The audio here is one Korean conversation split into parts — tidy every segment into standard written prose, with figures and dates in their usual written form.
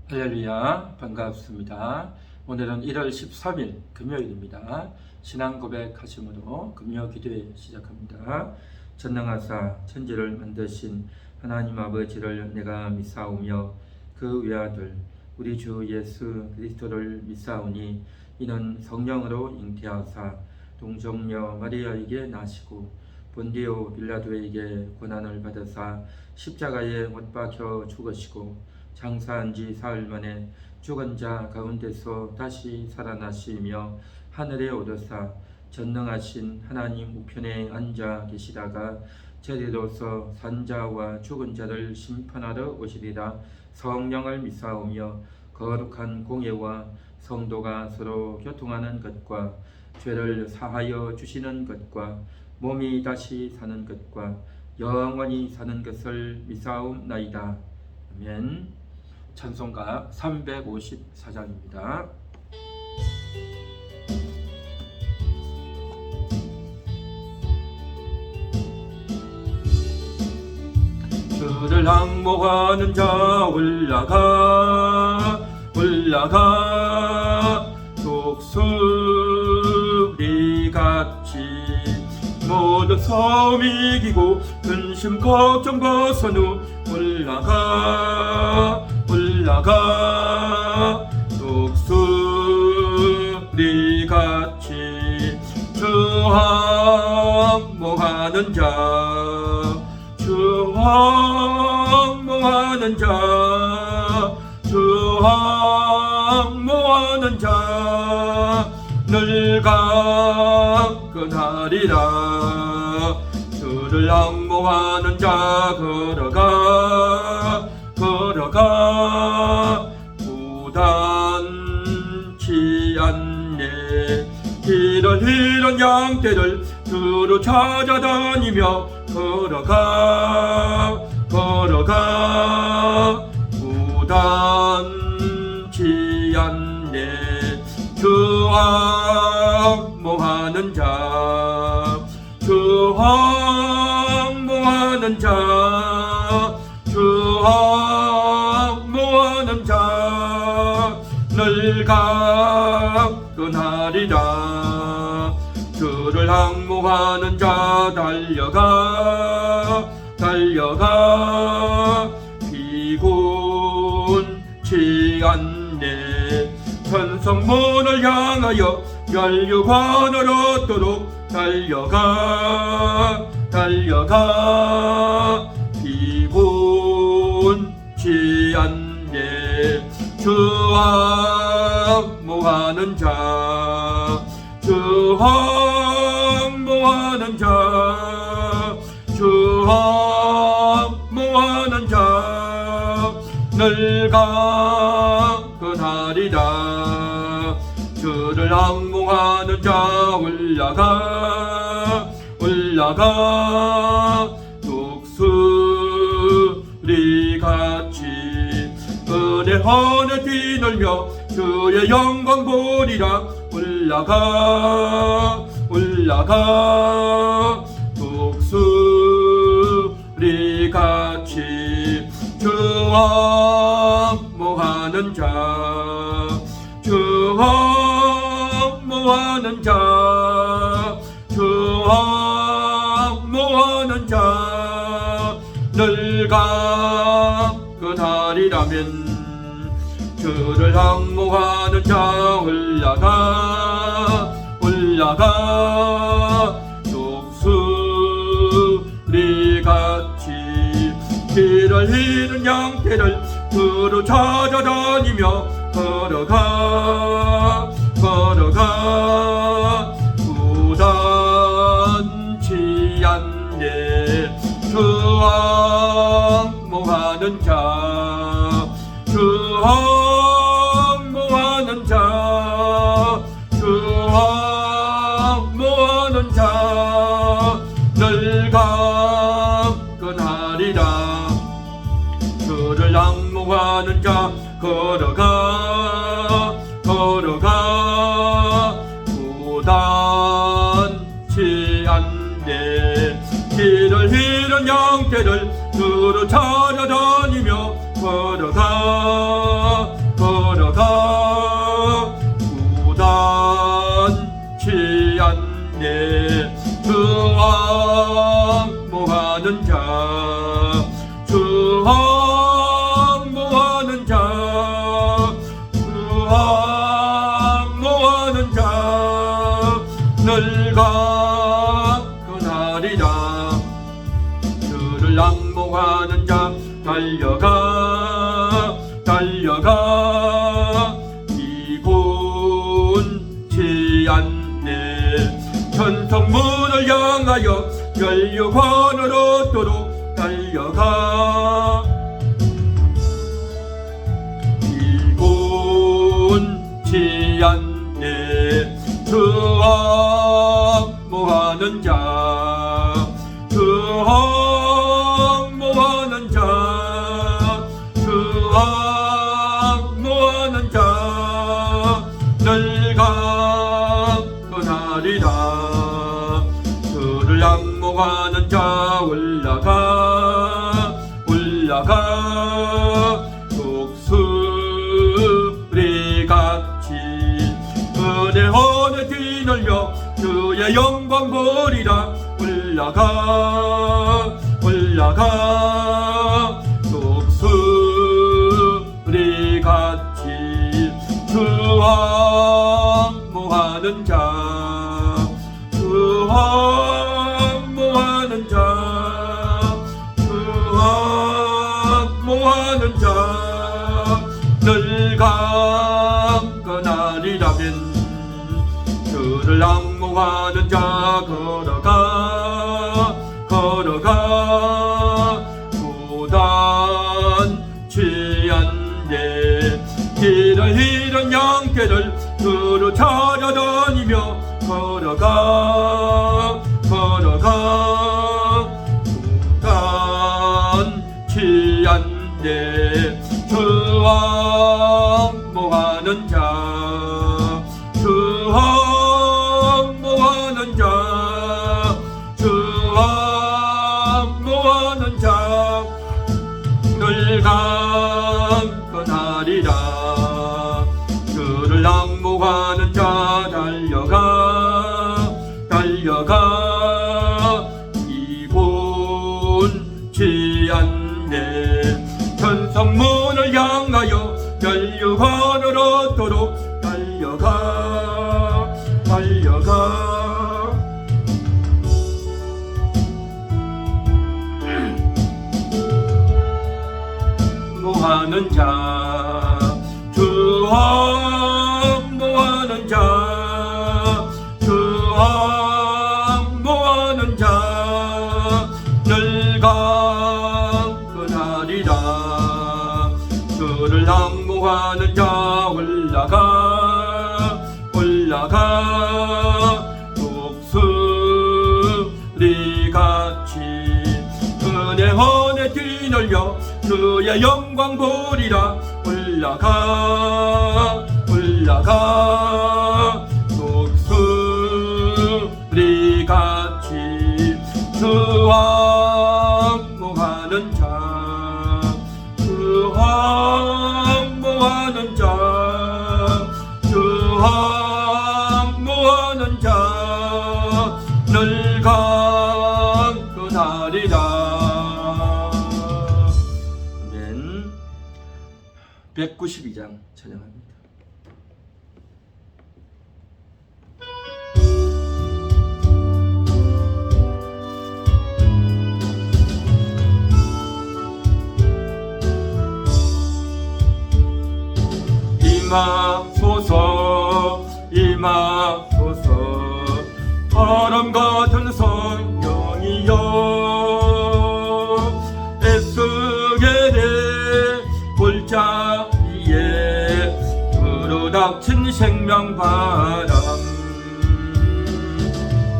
할렐루야, 반갑습니다. 오늘은 1월 13일 금요일입니다. 신앙 고백하심으로 금요 기도회 시작합니다. 전능하사 천지를 만드신 하나님 아버지를 내가 믿사오며 그 외아들 우리 주 예수 그리스도를 믿사오니 이는 성령으로 잉태하사 동정녀 마리아에게 나시고 본디오 빌라도에게 고난을 받으사 십자가에 못 박혀 죽으시고 장사한 지 사흘 만에 죽은 자 가운데서 다시 살아나시며 하늘에 오르사 전능하신 하나님 우편에 앉아 계시다가 저리로서 산자와 죽은 자를 심판하러 오시리라. 성령을 믿사오며 거룩한 공예와 성도가 서로 교통하는 것과 죄를 사하여 주시는 것과 몸이 다시 사는 것과 영원히 사는 것을 믿사옵나이다. 아멘. 찬송가 354장입니다. 주를 항목하는 자 올라가 독수리같이 모든 섬 이기고 근심 걱정 벗은 후 올라가 독수리같이 주 항목하는 자 늘 강건하리라. 주를 항목하는 자 걸어가 부단치 않네. 이런 양떼를 두루 찾아다니며 걸어가 부단치 않네. 주 항목하는 자 늘 강건하리라. 주를 항목하는 자 달려가 피곤치 않네. 천성문을 향하여 멸류관을 얻도록 달려가 피곤치 않네. 주 항목하는 자 늘 강건하리라. 주를 항목하는 자 올라가 독수리같이 은혜하늘 뛰놀며 주의 영광 보리라. 올라가 독수리같이 주 항목하는 자 늘 강건하리라면. 주를 항목하는 자 올라가 독수리같이 길을 잃은 양떼를 두루 찾아다니며 걸어가 부단치 않네. 주 항목하는 자 늘 강건하리라. 주를 항목하는 자 걸어가 부단치 않네. 길을 잃은 양떼를 두루 찾아다니며 걸어가 달려가 이곤치 않네. 천성문을 향하여 연료관으로 도로 달려가 이곤치 않네. 수학모하는 자 수학모하는 자 수학모하는 자 늘 강건하리라. 주를 악모하는 자 올라가 올라가 독수리같이 은혜원에 뒤널려 주의 영광 보리라. 올라가 올라가 독수리같이 수학모하는 자 수학모하는 자 수학모하는 자 늘 강건하리라면 주를 악모하는 자 걸어가 걸어가 고단치 않네. 길을 잃은 양떼를 두루 찾아다니며 걸어가 걸어가 고단치 않네. 수학모하는 자 수학모하는 자 수학모하는 자 늘 강건하리라. 주를 악모하는 자 달려가 달려가 이곤치 않네. 천성문을 향하여 연료관으로 도로 달려가 달려가 모하는 자 수학모하는 자 수학모하는 자 늘 강건하리라. 주를 악모하는 자 올라가 올라가 독수리같이 은혜원에 뒤널려 주의 영광 보리라. 올라가 올라가 독수리같이 수학모하는 자 수학모하는 자 수학모하는 자 늘 강건하리라. 192장 찬양합니다. 임하소서 임하소서 바람 같은 성령이여 애쓰게 돼 골짜기에 불어닥친 생명바람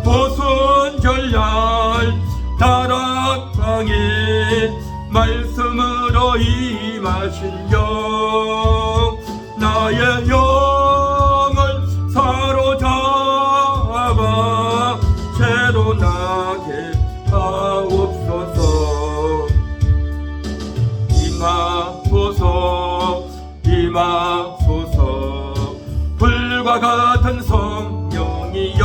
보순절날 다락방에 말씀으로 임하신 영 나의 영을 사로잡아 새로 나게 하옵소서. 임하소서 임하소서 불과 같은 성령이여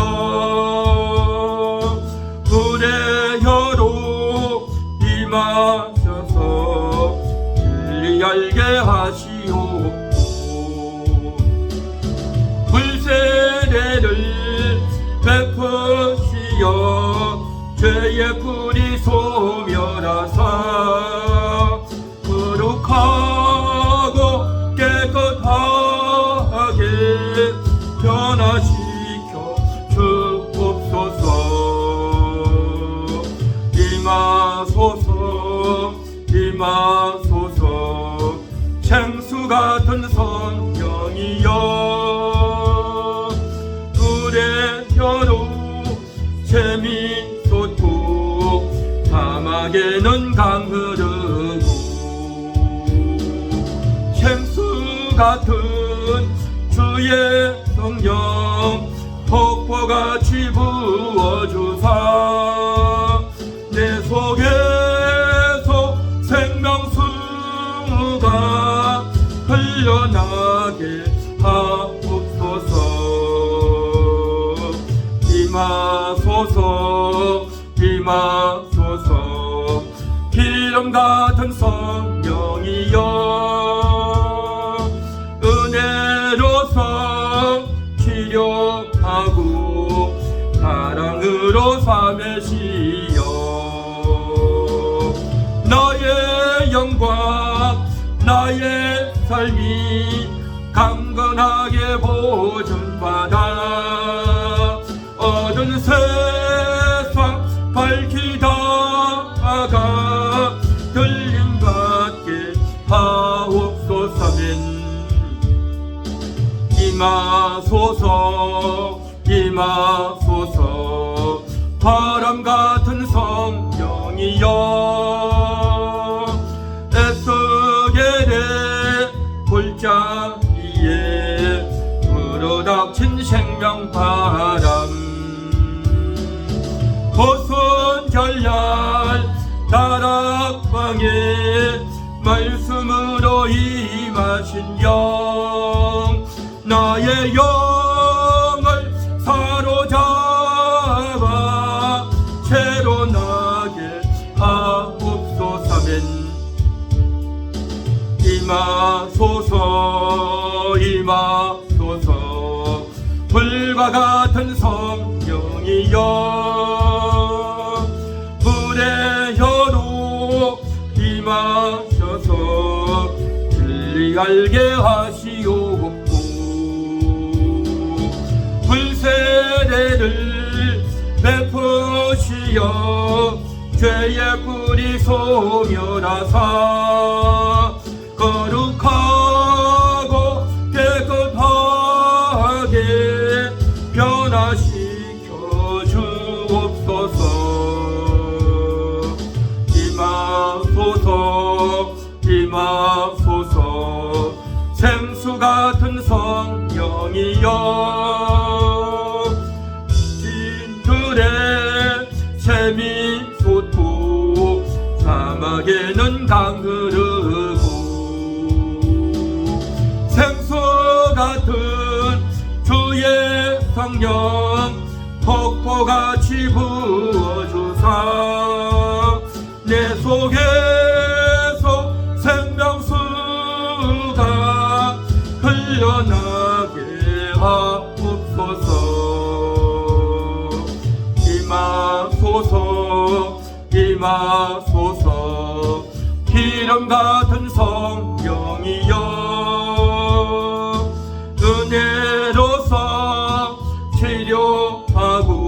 불의 혀로 임하셔서 진리 알게 하시옵고 불세례를 베푸시어 죄의 뿌리 소멸하사 거룩하고 같은 성령이여 불의 혀로 재미솟고 사막에는 강 흐르고 생수 같은 주의 성령 폭포같이 부어주사 내 속에서 생명수가 흘러나게 하옵소서. 임하소서 임하소서 기름 같은 성령이여 은혜로서 치료하고 사랑으로 삼으시여 나의 영광 나의 삶이 강건하게 보존받아 어두운 세상 밝히다가 들림받게 하옵소서멘. 임하소서 임하소서 바람같은 성령이여 에스겔의 골짜기에 불어닥친 생명바람 보선결날 다락방에 말씀으로 임하신 영 나의 영을 사로잡아 채로 나게 하옵소서멘. 임하소서 임하소서 불과 같은 성령이여 불의 혀로 임하셔서 진리 알게 하시옵고 불세례를 베푸시어 죄의 뿌리 소멸하사 거룩하고 깨끗하게 변화시켜 주옵소서. 임하소서 임하소서 생수 같은 성령이여 진들의 샘이 솟고 사막에는 강 흐르고 생수 같은 주의 성령 폭포같이 부어주사 내 속에서 생명수가 흘러나게 하옵소서. 임하소서 임하소서 기름 같은 성령이여 은혜로서 치료하고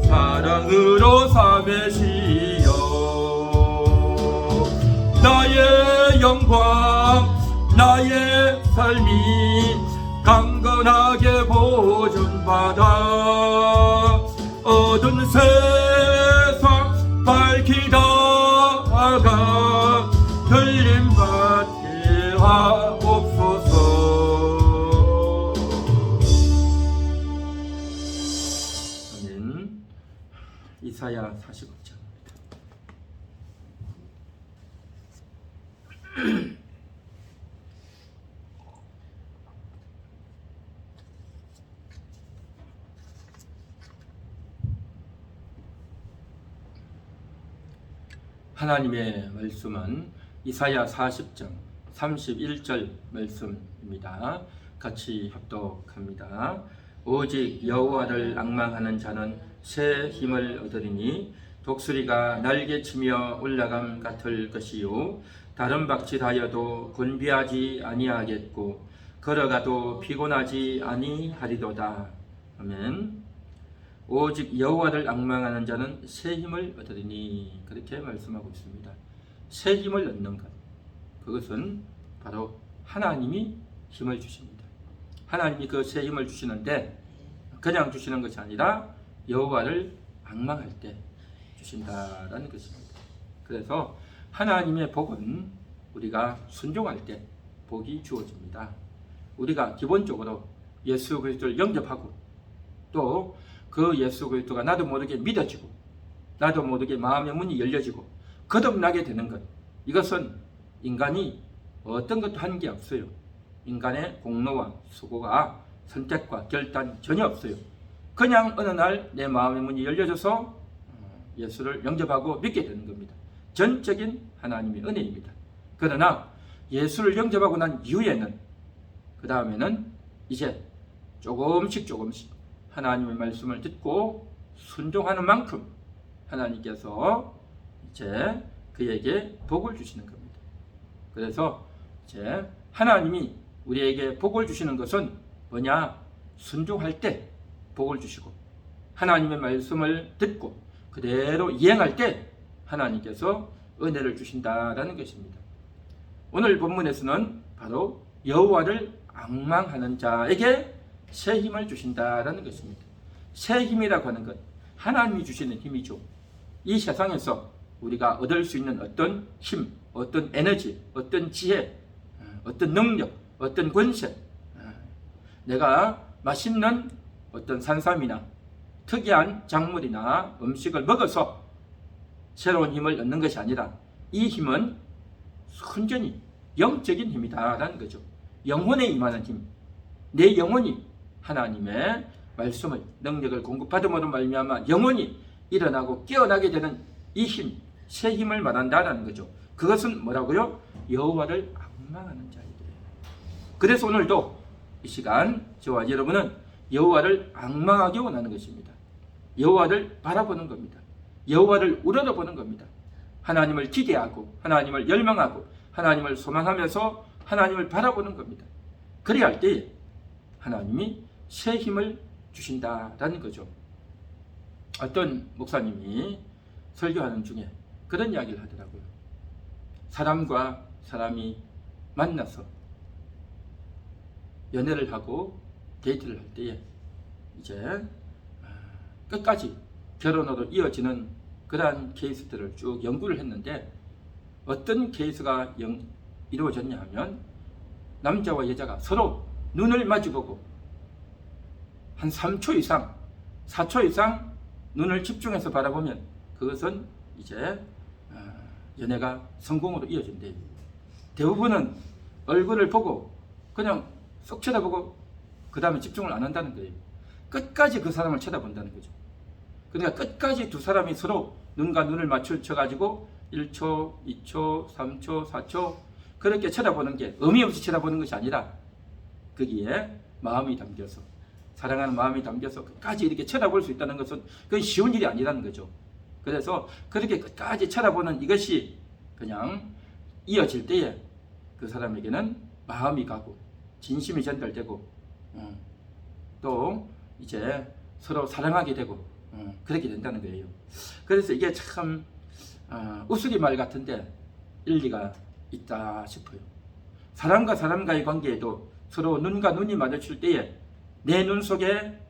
사랑으로 삼으시여 나의 영광 나의 삶이 강건하게 보존받아 어두운 세상 밝히다가 들림받게 하옵소서. 아멘. 이사야 49장 하나님의 말씀은 이사야 40장 31절 말씀입니다. 같이 합독합니다. 오직 여호와를 앙망하는 자는 새 힘을 얻으리니 독수리가 날개치며 올라감 같을 것이요 다른 박질하여도 곤비하지 아니하겠고 걸어가도 피곤하지 아니하리로다. 아멘. 오직 여호와를 앙망하는 자는 새 힘을 얻으리니 그렇게 말씀하고 있습니다. 새 힘을 얻는 것, 그것은 바로 하나님이 힘을 주십니다. 하나님이 그 새 힘을 주시는데 그냥 주시는 것이 아니라 여호와를 앙망할 때 주신다라는 것입니다. 그래서 하나님의 복은 우리가 순종할 때 복이 주어집니다. 우리가 기본적으로 예수 그리스도를 영접하고 또 그 예수 그리스도가 나도 모르게 믿어지고 나도 모르게 마음의 문이 열려지고 거듭나게 되는 것, 이것은 인간이 어떤 것도 한 게 없어요. 인간의 공로와 수고가 선택과 결단 전혀 없어요. 그냥 어느 날 내 마음의 문이 열려져서 예수를 영접하고 믿게 되는 겁니다. 전적인 하나님의 은혜입니다. 그러나 예수를 영접하고 난 이후에는 그 다음에는 이제 조금씩 하나님의 말씀을 듣고 순종하는 만큼 하나님께서 이제 그에게 복을 주시는 겁니다. 그래서 이제 하나님이 우리에게 복을 주시는 것은 뭐냐? 순종할 때 복을 주시고 하나님의 말씀을 듣고 그대로 이행할 때 하나님께서 은혜를 주신다라는 것입니다. 오늘 본문에서는 바로 여호와를 앙망하는 자에게 새 힘을 주신다라는 것입니다. 새 힘이라고 하는 것, 하나님이 주시는 힘이죠. 이 세상에서 우리가 얻을 수 있는 어떤 힘, 어떤 에너지, 어떤 지혜, 어떤 능력, 어떤 권세, 내가 맛있는 어떤 산삼이나 특이한 작물이나 음식을 먹어서 새로운 힘을 얻는 것이 아니라 이 힘은 순전히 영적인 힘이다라는 거죠. 영혼에 임하는 힘, 내 영혼이 하나님의 말씀을 능력을 공급받음으로 말미암아 영혼이 일어나고 깨어나게 되는 이 힘, 새 힘을 말한다라는 거죠. 그것은 뭐라고요? 여호와를 앙망하는 자에게. 그래서 오늘도 이 시간 저와 여러분은 여호와를 앙망하기 원하는 것입니다. 여호와를 바라보는 겁니다. 여호와를 우러러보는 겁니다. 하나님을 기대하고 하나님을 열망하고 하나님을 소망하면서 하나님을 바라보는 겁니다. 그래야 할 때 하나님이 새 힘을 주신다라는 거죠. 어떤 목사님이 설교하는 중에 그런 이야기를 하더라고요. 사람과 사람이 만나서 연애를 하고 데이트를 할 때에 이제 끝까지 결혼으로 이어지는 그러한 케이스들을 쭉 연구를 했는데 어떤 케이스가 이루어졌냐 하면 남자와 여자가 서로 눈을 마주보고 한 3초 이상, 4초 이상 눈을 집중해서 바라보면 그것은 이제 연애가 성공으로 이어진대요. 대부분은 얼굴을 보고 그냥 쏙 쳐다보고 그 다음에 집중을 안 한다는 거예요. 끝까지 그 사람을 쳐다본다는 거죠. 그러니까 끝까지 두 사람이 서로 눈과 눈을 맞춰가지고 1초, 2초, 3초, 4초 그렇게 쳐다보는 게 의미 없이 쳐다보는 것이 아니라 거기에 마음이 담겨서 사랑하는 마음이 담겨서 끝까지 이렇게 쳐다볼 수 있다는 것은 그건 쉬운 일이 아니라는 거죠. 그래서 그렇게 끝까지 쳐다보는 이것이 그냥 이어질 때에 그 사람에게는 마음이 가고 진심이 전달되고 또 이제 서로 사랑하게 되고 그렇게 된다는 거예요. 그래서 이게 참 우스갯말 같은데 일리가 있다 싶어요. 사람과 사람과의 관계에도 서로 눈과 눈이 마주칠 때에 내 눈 속에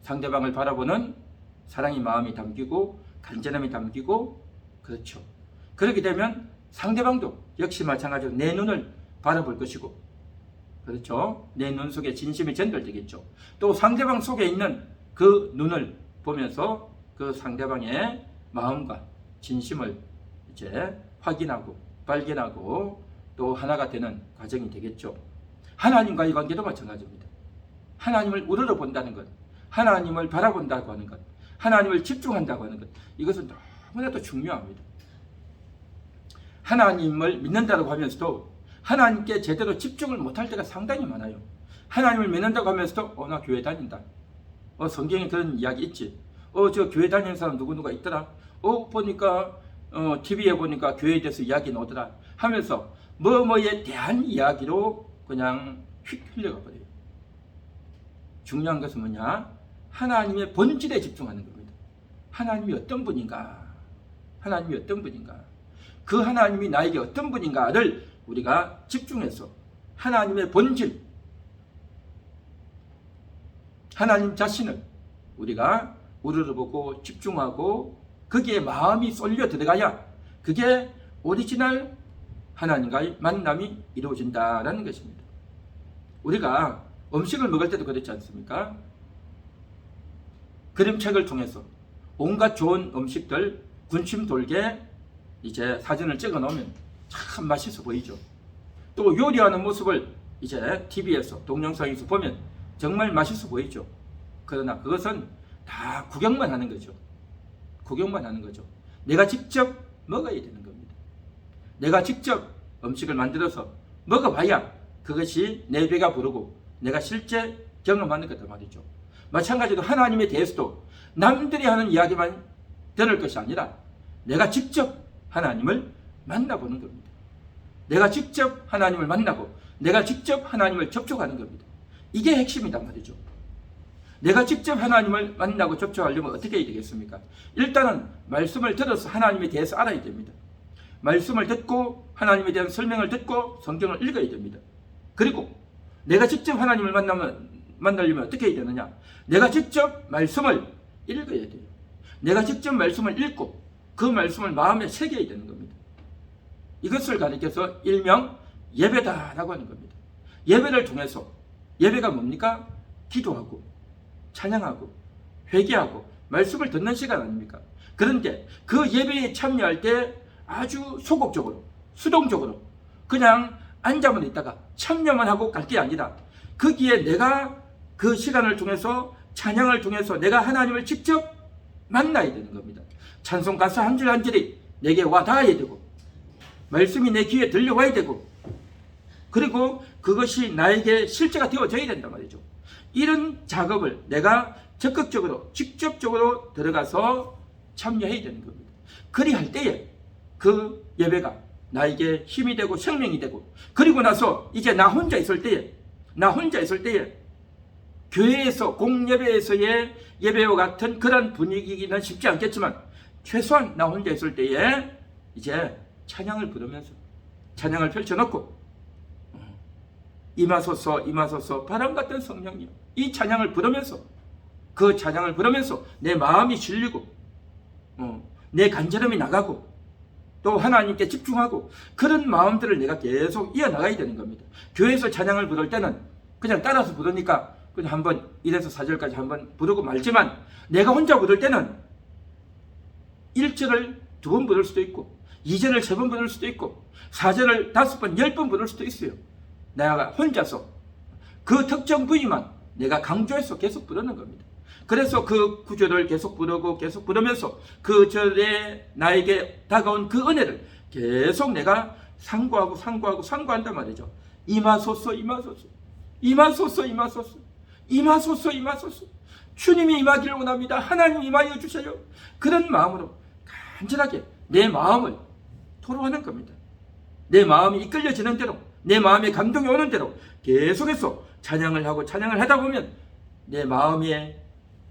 상대방을 바라보는 사랑의 마음이 담기고 간절함이 담기고 그렇죠. 그렇게 되면 상대방도 역시 마찬가지로 내 눈을 바라볼 것이고 그렇죠. 내 눈 속에 진심이 전달되겠죠. 또 상대방 속에 있는 그 눈을 보면서 그 상대방의 마음과 진심을 이제 확인하고 발견하고 또 하나가 되는 과정이 되겠죠. 하나님과의 관계도 마찬가지입니다. 하나님을 우러러 본다는 것, 하나님을 바라본다고 하는 것, 하나님을 집중한다고 하는 것, 이것은 너무나도 중요합니다. 하나님을 믿는다고 하면서도 하나님께 제대로 집중을 못할 때가 상당히 많아요. 하나님을 믿는다고 하면서도 나 교회 다닌다. 성경에 그런 이야기 있지. 저 교회 다니는 사람 누구누가 있더라. 보니까 TV에 보니까 교회에 대해서 이야기 나오더라 하면서 뭐뭐에 대한 이야기로 그냥 휙 흘려가 버려요. 중요한 것은 뭐냐? 하나님의 본질에 집중하는 겁니다. 하나님이 어떤 분인가? 하나님이 어떤 분인가? 그 하나님이 나에게 어떤 분인가를 우리가 집중해서 하나님의 본질, 하나님 자신을 우리가 우러러보고 집중하고 거기에 마음이 쏠려 들어가야 그게 오리지널 하나님과의 만남이 이루어진다라는 것입니다. 우리가 음식을 먹을 때도 그렇지 않습니까? 그림책을 통해서 온갖 좋은 음식들 군침 돌게 이제 사진을 찍어 놓으면 참 맛있어 보이죠. 또 요리하는 모습을 이제 TV에서 동영상에서 보면 정말 맛있어 보이죠. 그러나 그것은 다 구경만 하는 거죠. 구경만 하는 거죠. 내가 직접 먹어야 되는 겁니다. 내가 직접 음식을 만들어서 먹어봐야 그것이 내 배가 부르고 내가 실제 경험하는 거다 말이죠. 마찬가지로 하나님에 대해서도 남들이 하는 이야기만 들을 것이 아니라 내가 직접 하나님을 만나보는 겁니다. 내가 직접 하나님을 만나고 내가 직접 하나님을 접촉하는 겁니다. 이게 핵심이란 말이죠. 내가 직접 하나님을 만나고 접촉하려면 어떻게 해야 되겠습니까? 일단은 말씀을 들어서 하나님에 대해서 알아야 됩니다. 말씀을 듣고 하나님에 대한 설명을 듣고 성경을 읽어야 됩니다. 그리고 내가 직접 하나님을 만나려면 어떻게 해야 되느냐? 내가 직접 말씀을 읽어야 돼요. 내가 직접 말씀을 읽고 그 말씀을 마음에 새겨야 되는 겁니다. 이것을 가리켜서 일명 예배다라고 하는 겁니다. 예배를 통해서, 예배가 뭡니까? 기도하고 찬양하고 회개하고 말씀을 듣는 시간 아닙니까? 그런데 그 예배에 참여할 때 아주 소극적으로 수동적으로 그냥 앉아만 있다가 참여만 하고 갈 게 아니라 거기에 내가 그 시간을 통해서 찬양을 통해서 내가 하나님을 직접 만나야 되는 겁니다. 찬송 가사 한 줄 한 줄이 내게 와 닿아야 되고 말씀이 내 귀에 들려와야 되고 그리고 그것이 나에게 실제가 되어져야 된단 말이죠. 이런 작업을 내가 적극적으로 직접적으로 들어가서 참여해야 되는 겁니다. 그리할 때에 그 예배가 나에게 힘이 되고 생명이 되고 그리고 나서 이제 나 혼자 있을 때에 교회에서 공예배에서의 예배와 같은 그런 분위기는 쉽지 않겠지만 최소한 나 혼자 있을 때에 이제 찬양을 부르면서 찬양을 펼쳐놓고 임하소서 임하소서 바람같은 성령이여 이 찬양을 부르면서 그 찬양을 부르면서 내 마음이 실리고 내 간절함이 나가고 또 하나님께 집중하고 그런 마음들을 내가 계속 이어나가야 되는 겁니다. 교회에서 찬양을 부를 때는 그냥 따라서 부르니까 그냥 한번 1에서 4절까지 한번 부르고 말지만 내가 혼자 부를 때는 1절을 2번 부를 수도 있고 2절을 3번 부를 수도 있고 4절을 5번 10번 부를 수도 있어요. 내가 혼자서 그 특정 부위만 내가 강조해서 계속 부르는 겁니다. 그래서 그 구절을 계속 부르고 계속 부르면서 그 절에 나에게 다가온 그 은혜를 계속 내가 상고한단 말이죠. 임하소서 임하소서 임하소서 임하소서 임하소서 임하소서 주님이 임하기를 원합니다. 하나님 임하여 주세요. 그런 마음으로 간절하게 내 마음을 토로하는 겁니다. 내 마음이 이끌려지는 대로 내 마음에 감동이 오는 대로 계속해서 찬양을 하고 찬양을 하다 보면 내 마음에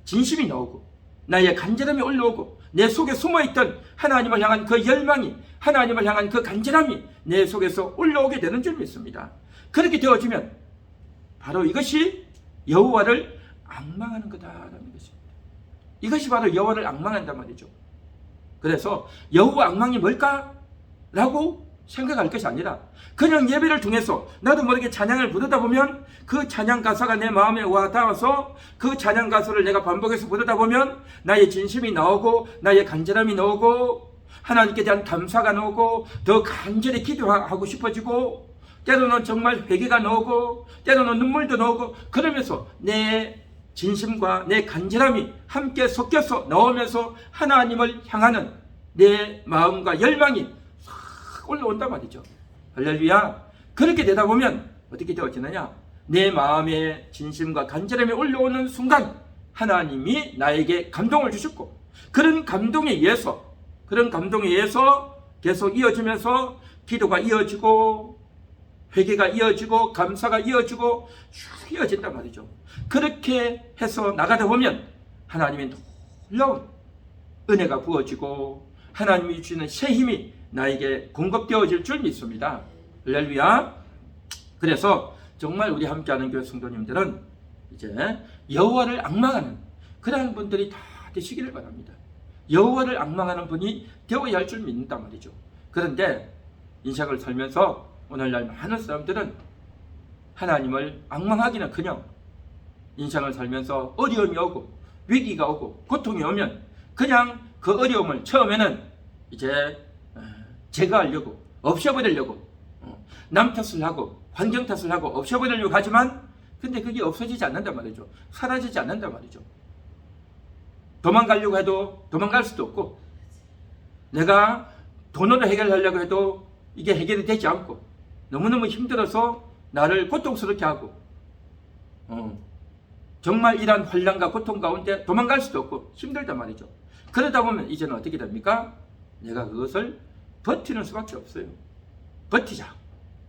진심이 나오고 나의 간절함이 올라오고 내 속에 숨어있던 하나님을 향한 그 열망이 하나님을 향한 그 간절함이 내 속에서 올라오게 되는 줄 믿습니다. 그렇게 되어지면 바로 이것이 여호와를 앙망하는 거다라는 것입니다. 이것이 바로 여호와를 앙망한단 말이죠. 그래서 여호와 앙망이 뭘까? 라고 생각할 것이 아니라 그냥 예배를 통해서 나도 모르게 찬양을 부르다 보면 그 찬양 가사가 내 마음에 와 닿아서 그 찬양 가사를 내가 반복해서 부르다 보면 나의 진심이 나오고 나의 간절함이 나오고 하나님께 대한 감사가 나오고 더 간절히 기도하고 싶어지고 때로는 정말 회개가 나오고 때로는 눈물도 나오고 그러면서 내 진심과 내 간절함이 함께 섞여서 나오면서 하나님을 향하는 내 마음과 열망이 싹 올라온단 말이죠. 할렐루야. 그렇게 되다 보면 어떻게 되어지느냐? 내 마음의 진심과 간절함이 올라오는 순간 하나님이 나에게 감동을 주셨고 그런 감동에 의해서 계속 이어지면서 기도가 이어지고 회개가 이어지고 감사가 이어지고 쭉 이어진단 말이죠. 그렇게 해서 나가다 보면 하나님의 놀라운 은혜가 부어지고 하나님이 주시는 새 힘이 나에게 공급되어질 줄 믿습니다. 할렐루야. 그래서 정말 우리 함께하는 교회 성도님들은 이제 여호와를 앙망하는 그러한 분들이 다 되시기를 바랍니다. 여호와를 앙망하는 분이 되어야 할 줄 믿는단 말이죠. 그런데 인생을 살면서 오늘날 많은 사람들은 하나님을 앙망하기는커녕 인생을 살면서 어려움이 오고 위기가 오고 고통이 오면 그냥 그 어려움을 처음에는 이제 제거하려고 없애버리려고 남 탓을 하고 환경 탓을 하고 없애버리려고 하지만 근데 그게 없어지지 않는단 말이죠. 사라지지 않는단 말이죠. 도망가려고 해도 도망갈 수도 없고 내가 돈으로 해결하려고 해도 이게 해결이 되지 않고 너무너무 힘들어서 나를 고통스럽게 하고 정말 이러한 환난과 고통 가운데 도망갈 수도 없고 힘들단 말이죠. 그러다 보면 이제는 어떻게 됩니까? 내가 그것을 버티는 수밖에 없어요. 버티자.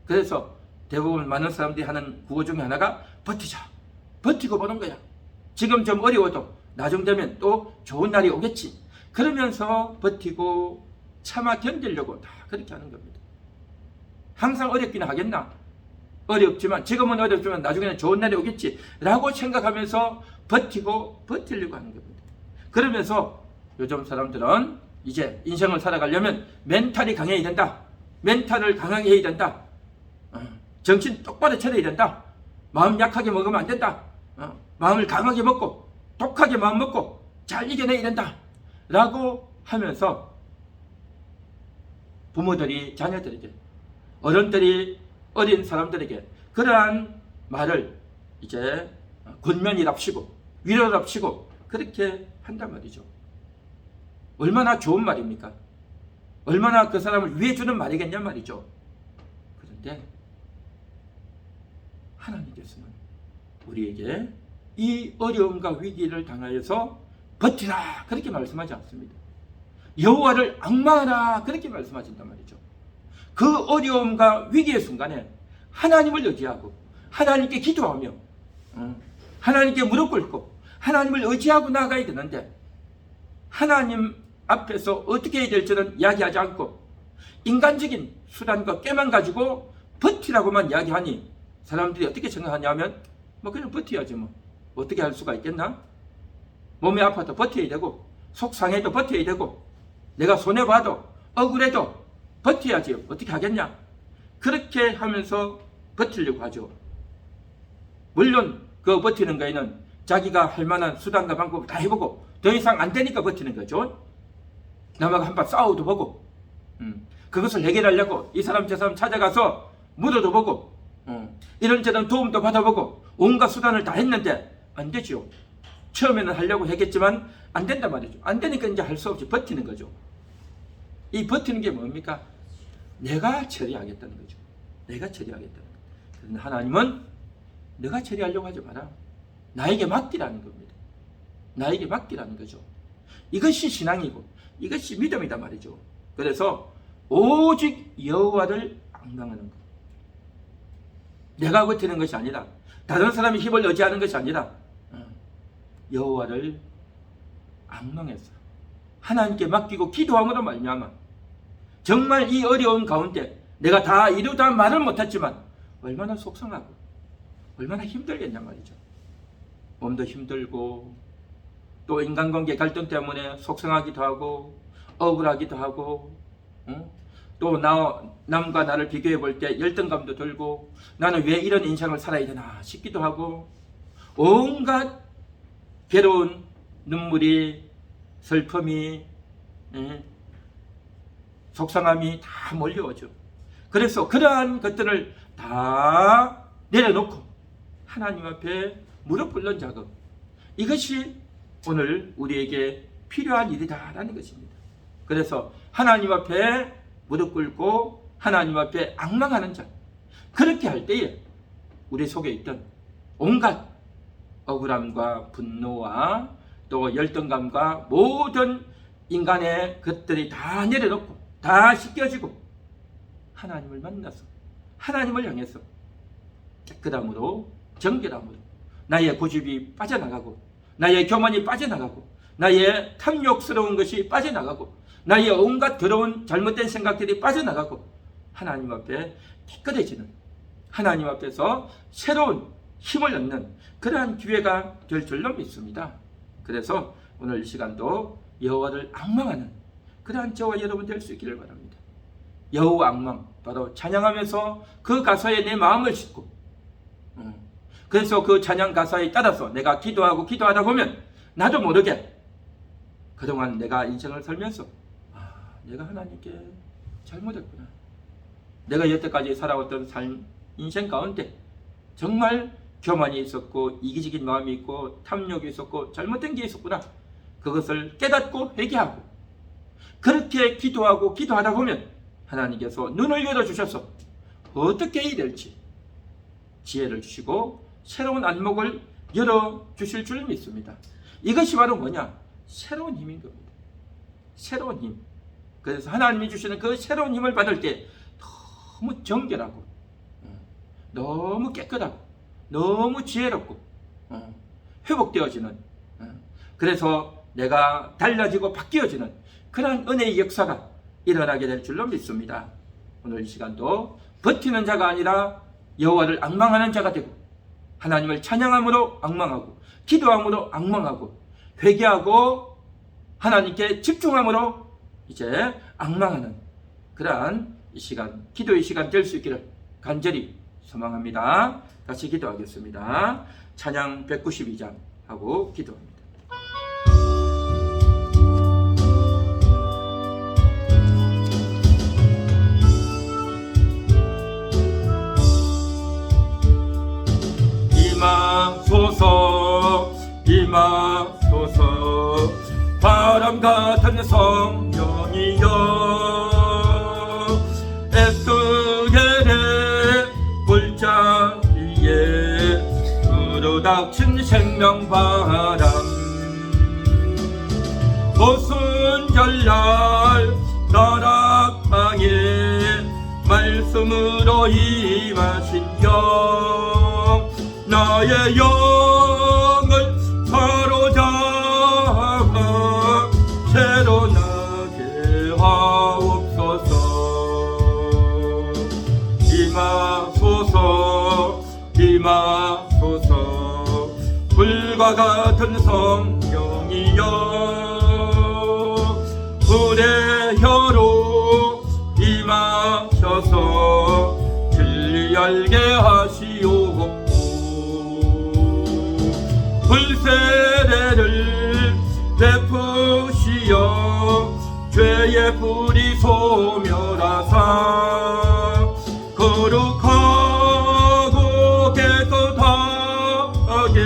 그래서 대부분 많은 사람들이 하는 구호 중에 하나가 버티자. 버티고 보는 거야. 지금 좀 어려워도 나중 되면 또 좋은 날이 오겠지. 그러면서 버티고 참아 견디려고 다 그렇게 하는 겁니다. 항상 어렵기는 하겠나? 어렵지만 지금은 어렵지만 나중에는 좋은 날이 오겠지 라고 생각하면서 버티고 버티려고 하는 겁니다. 그러면서 요즘 사람들은 이제 인생을 살아가려면 멘탈이 강해야 된다. 멘탈을 강하게 해야 된다. 정신 똑바로 차려야 된다. 마음 약하게 먹으면 안 된다. 마음을 강하게 먹고 독하게 마음 먹고 잘 이겨내야 된다 라고 하면서 부모들이 자녀들에게 어른들이 어린 사람들에게 그러한 말을 이제 권면이랍시고 위로랍시고 그렇게 한단 말이죠. 얼마나 좋은 말입니까? 얼마나 그 사람을 위해주는 말이겠냐 말이죠. 그런데 하나님께서는 우리에게 이 어려움과 위기를 당하여서 버티라 그렇게 말씀하지 않습니다. 여호와를 앙망하라 그렇게 말씀하신단 말이죠. 그 어려움과 위기의 순간에 하나님을 의지하고 하나님께 기도하며 하나님께 무릎 꿇고 하나님을 의지하고 나아가야 되는데 하나님 앞에서 어떻게 해야 될지는 이야기하지 않고 인간적인 수단과 꾀만 가지고 버티라고만 이야기하니 사람들이 어떻게 생각하냐면 뭐 그냥 버텨야지 뭐 어떻게 할 수가 있겠나? 몸이 아파도 버텨야 되고 속상해도 버텨야 되고 내가 손해봐도 억울해도 버텨야지 어떻게 하겠냐? 그렇게 하면서 버티려고 하죠. 물론 그 버티는 거에는 자기가 할 만한 수단과 방법을 다 해보고 더 이상 안 되니까 버티는 거죠. 남하고 한번 싸워도 보고 그것을 해결하려고 이 사람 저 사람 찾아가서 물어도 보고 이런저런 도움도 받아보고 온갖 수단을 다 했는데 안 되죠. 처음에는 하려고 했겠지만 안 된단 말이죠. 안 되니까 이제 할 수 없이 버티는 거죠. 이 버티는 게 뭡니까? 내가 처리하겠다는 거죠. 내가 처리하겠다는 거죠. 그런데 하나님은 내가 처리하려고 하지 마라. 나에게 맡기라는 겁니다. 나에게 맡기라는 거죠. 이것이 신앙이고 이것이 믿음이다 말이죠. 그래서 오직 여호와를 앙망하는 것. 내가 버티는 것이 아니라 다른 사람의 힘을 의지하는 것이 아니라 여호와를 앙망해서 하나님께 맡기고 기도함으로 말미암아 정말 이 어려운 가운데 내가 다 이루다 말을 못했지만 얼마나 속상하고 얼마나 힘들겠냐 말이죠. 몸도 힘들고 또 인간관계 갈등 때문에 속상하기도 하고 억울하기도 하고 또 남과 나를 비교해 볼 때 열등감도 들고 나는 왜 이런 인생을 살아야 되나 싶기도 하고 온갖 괴로운 눈물이 슬픔이 속상함이 다 몰려오죠. 그래서 그러한 것들을 다 내려놓고 하나님 앞에 무릎 꿇는 작업, 이것이 오늘 우리에게 필요한 일이다라는 것입니다. 그래서 하나님 앞에 무릎 꿇고 하나님 앞에 앙망하는 자, 그렇게 할 때에 우리 속에 있던 온갖 억울함과 분노와 또 열등감과 모든 인간의 것들이 다 내려놓고 다 씻겨지고 하나님을 만나서 하나님을 향해서 깨끗함으로 정결함으로 나의 고집이 빠져나가고 나의 교만이 빠져나가고 나의 탐욕스러운 것이 빠져나가고 나의 온갖 더러운 잘못된 생각들이 빠져나가고 하나님 앞에 깨끗해지는 하나님 앞에서 새로운 힘을 얻는 그러한 기회가 될 줄로 믿습니다. 그래서 오늘 이 시간도 여호와를 앙망하는 그러한 저와 여러분 될 수 있기를 바랍니다. 여호와 앙망, 바로 찬양하면서 그 가사에 내 마음을 싣고, 그래서 그 찬양 가사에 따라서 내가 기도하다 보면 나도 모르게 그동안 내가 인생을 살면서 내가 하나님께 잘못했구나, 내가 여태까지 살아왔던 인생 가운데 정말 교만이 있었고 이기적인 마음이 있고 탐욕이 있었고 잘못된 게 있었구나, 그것을 깨닫고 회개하고, 그렇게 기도하다 보면 하나님께서 눈을 열어주셔서 어떻게 해야 될지 지혜를 주시고 새로운 안목을 열어주실 줄 믿습니다. 이것이 바로 뭐냐? 새로운 힘인 겁니다. 새로운 힘. 그래서 하나님이 주시는 그 새로운 힘을 받을 때 너무 정결하고, 너무 깨끗하고, 너무 지혜롭고, 회복되어지는, 그래서 내가 달라지고 바뀌어지는 그러한 은혜의 역사가 일어나게 될 줄로 믿습니다. 오늘 이 시간도 버티는 자가 아니라 여호와를 앙망하는 자가 되고, 하나님을 찬양함으로 앙망하고, 기도함으로 앙망하고, 회개하고 하나님께 집중함으로 이제 앙망하는 그러한 이 시간, 기도의 시간 될 수 있기를 간절히 소망합니다. 같이 기도하겠습니다. 찬양 192장 하고 기도합니다. 임하소서 바람 같은 성령이여, 에스겔의 골짜기에 불어닥친 생명바람, 오순절날 나락방에 말씀으로 임하신 영, 나의 영을 사로잡아 새로 나게 하옵소서. 임하소서 불과 같은 성령이여, 불의 혀로 임하셔서 진리 알게 하시옵고, 불세례를 베푸시어 죄의 불이 소멸하사 거룩하고 깨끗하게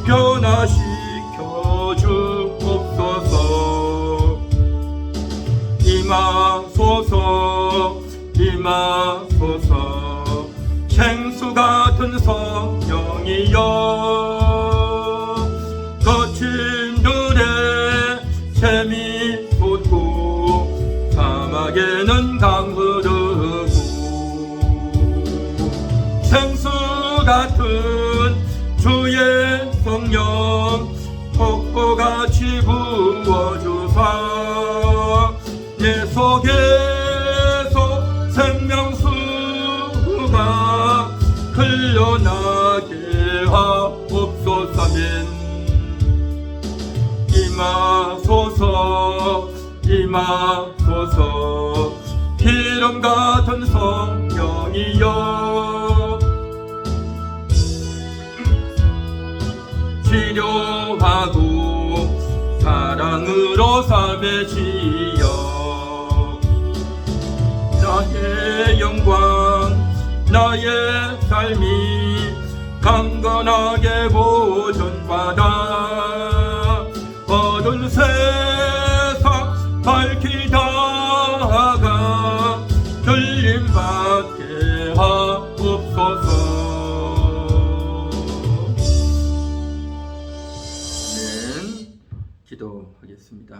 변화시켜 주옵소서. 임하소서 생수 같은 성령이여, 거친 들에 샘이 솟고 사막에는 강 흐르고, 생수 같은 주의 성령 폭포같이 부어주사 내 속에서 생명수가 흘러나게 하옵소서. 임하소서 기름 같은 성령이여, 치료하고 사랑으로 삶의 지여, 나의 영광 나의 삶이 강건하게 보존받아 어두운 세상 밝히다가 들림받게 하옵소서. 기도하겠습니다.